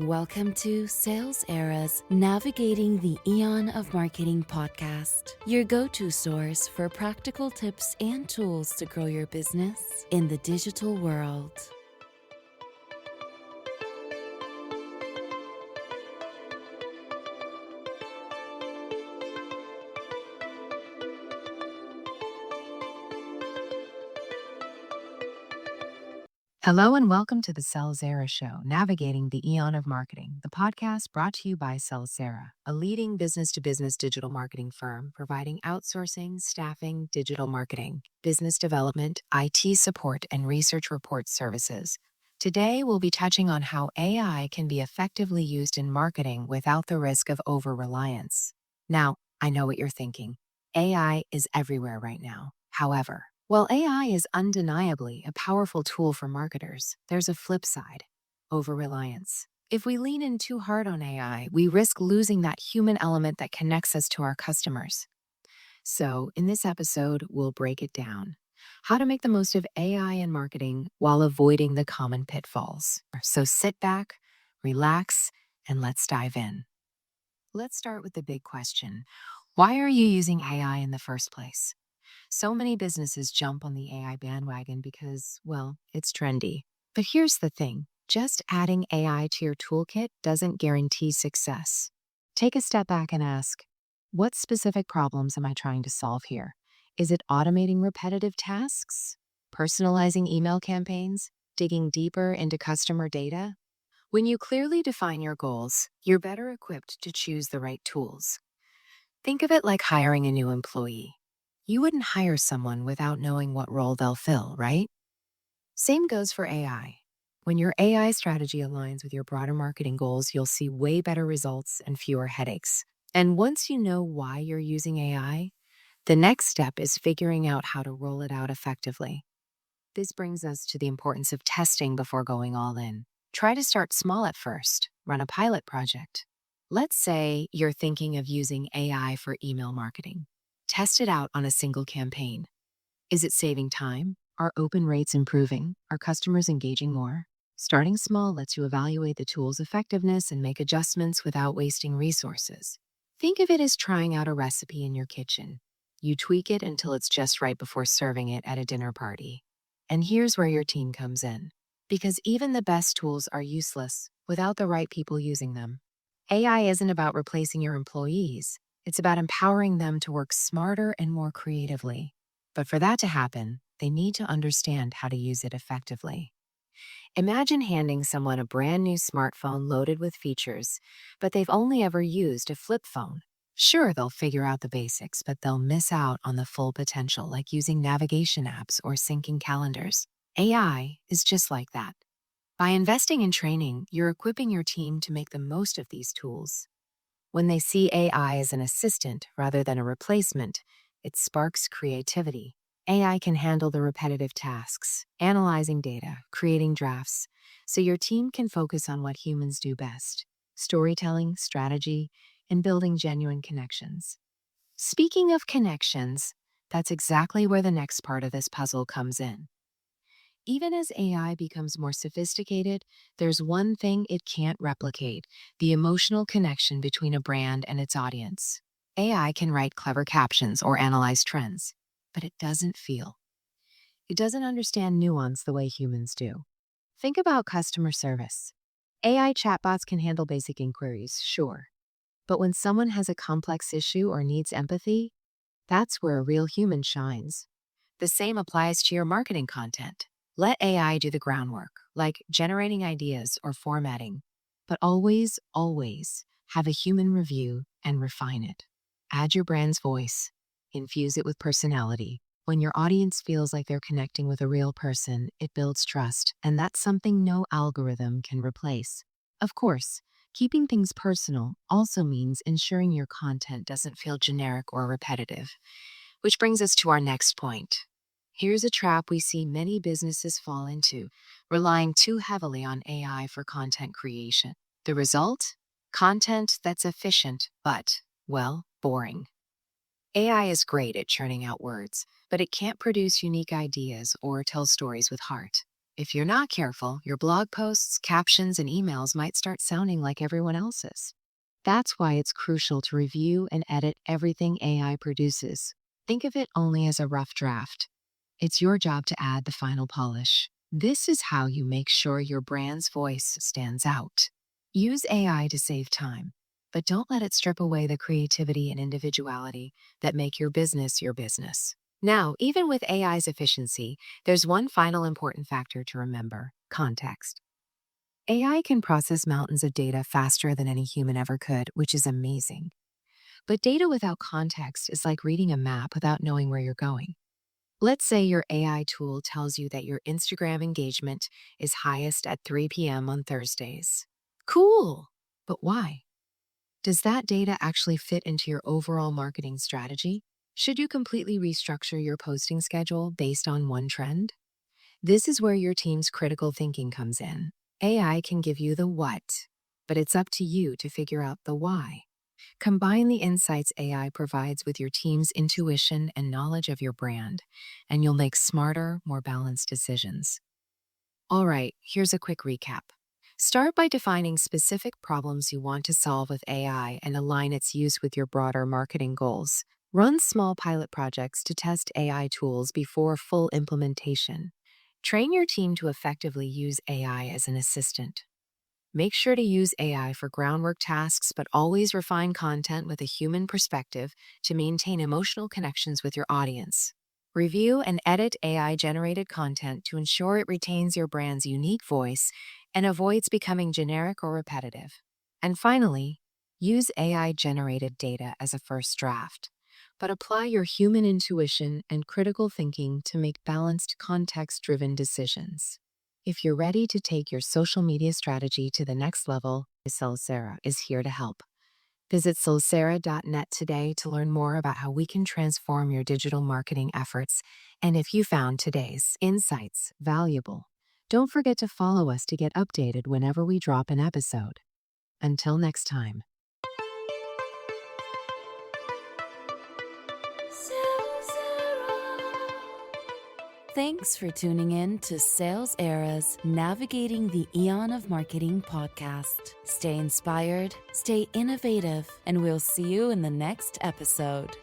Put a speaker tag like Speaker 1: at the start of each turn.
Speaker 1: Welcome to SalesEra's Navigating the Eon of Marketing podcast, your go-to source for practical tips and tools to grow your business in the digital world.
Speaker 2: Hello and welcome to the SalesEra Show, Navigating the Eon of Marketing, the podcast brought to you by SalesEra, a leading business-to-business digital marketing firm providing outsourcing, staffing, digital marketing, business development, IT support, and research report services. Today, we'll be touching on how AI can be effectively used in marketing without the risk of over-reliance. Now, I know what you're thinking. AI is everywhere right now. However, while AI is undeniably a powerful tool for marketers, there's a flip side: over-reliance. If we lean in too hard on AI, we risk losing that human element that connects us to our customers. So, in this episode, we'll break it down. How to make the most of AI in marketing while avoiding the common pitfalls. So sit back, relax, and let's dive in. Let's start with the big question. Why are you using AI in the first place? So many businesses jump on the AI bandwagon because, well, it's trendy. But here's the thing. Just adding AI to your toolkit doesn't guarantee success. Take a step back and ask, what specific problems am I trying to solve here? Is it automating repetitive tasks? Personalizing email campaigns? Digging deeper into customer data? When you clearly define your goals, you're better equipped to choose the right tools. Think of it like hiring a new employee. You wouldn't hire someone without knowing what role they'll fill, right? Same goes for AI. When your AI strategy aligns with your broader marketing goals, you'll see way better results and fewer headaches. And once you know why you're using AI, the next step is figuring out how to roll it out effectively. This brings us to the importance of testing before going all in. Try to start small at first. Run a pilot project. Let's say you're thinking of using AI for email marketing. Test it out on a single campaign. Is it saving time? Are open rates improving? Are customers engaging more? Starting small lets you evaluate the tool's effectiveness and make adjustments without wasting resources. Think of it as trying out a recipe in your kitchen. You tweak it until it's just right before serving it at a dinner party. And here's where your team comes in. Because even the best tools are useless without the right people using them. AI isn't about replacing your employees. It's about empowering them to work smarter and more creatively. But for that to happen, they need to understand how to use it effectively. Imagine handing someone a brand new smartphone loaded with features, but they've only ever used a flip phone. Sure, they'll figure out the basics, but they'll miss out on the full potential, like using navigation apps or syncing calendars. AI is just like that. By investing in training, you're equipping your team to make the most of these tools. When they see AI as an assistant rather than a replacement, it sparks creativity. AI can handle the repetitive tasks, analyzing data, creating drafts, so your team can focus on what humans do best: storytelling, strategy, and building genuine connections. Speaking of connections, that's exactly where the next part of this puzzle comes in. Even as AI becomes more sophisticated, there's one thing it can't replicate: the emotional connection between a brand and its audience. AI can write clever captions or analyze trends, but it doesn't feel. It doesn't understand nuance the way humans do. Think about customer service. AI chatbots can handle basic inquiries, sure. But when someone has a complex issue or needs empathy, that's where a real human shines. The same applies to your marketing content. Let AI do the groundwork, like generating ideas or formatting, but always, always have a human review and refine it. Add your brand's voice, infuse it with personality. When your audience feels like they're connecting with a real person, it builds trust, and that's something no algorithm can replace. Of course, keeping things personal also means ensuring your content doesn't feel generic or repetitive, which brings us to our next point. Here's a trap we see many businesses fall into: relying too heavily on AI for content creation. The result? Content that's efficient, but, well, boring. AI is great at churning out words, but it can't produce unique ideas or tell stories with heart. If you're not careful, your blog posts, captions, and emails might start sounding like everyone else's. That's why it's crucial to review and edit everything AI produces. Think of it only as a rough draft. It's your job to add the final polish. This is how you make sure your brand's voice stands out. Use AI to save time, but don't let it strip away the creativity and individuality that make your business your business. Now, even with AI's efficiency, there's one final important factor to remember: context. AI can process mountains of data faster than any human ever could, which is amazing. But data without context is like reading a map without knowing where you're going. Let's say your AI tool tells you that your Instagram engagement is highest at 3 p.m. on Thursdays. Cool! But why? Does that data actually fit into your overall marketing strategy? Should you completely restructure your posting schedule based on one trend? This is where your team's critical thinking comes in. AI can give you the what, but it's up to you to figure out the why. Combine the insights AI provides with your team's intuition and knowledge of your brand, and you'll make smarter, more balanced decisions. All right, here's a quick recap. Start by defining specific problems you want to solve with AI and align its use with your broader marketing goals. Run small pilot projects to test AI tools before full implementation. Train your team to effectively use AI as an assistant. Make sure to use AI for groundwork tasks, but always refine content with a human perspective to maintain emotional connections with your audience. Review and edit AI-generated content to ensure it retains your brand's unique voice and avoids becoming generic or repetitive. And finally, use AI-generated data as a first draft, but apply your human intuition and critical thinking to make balanced, context-driven decisions. If you're ready to take your social media strategy to the next level, SalesEra is here to help. Visit SalesEra.net today to learn more about how we can transform your digital marketing efforts. And if you found today's insights valuable, don't forget to follow us to get updated whenever we drop an episode. Until next time.
Speaker 1: Thanks for tuning in to SalesEra's Navigating the Eon of Marketing podcast. Stay inspired, stay innovative, and we'll see you in the next episode.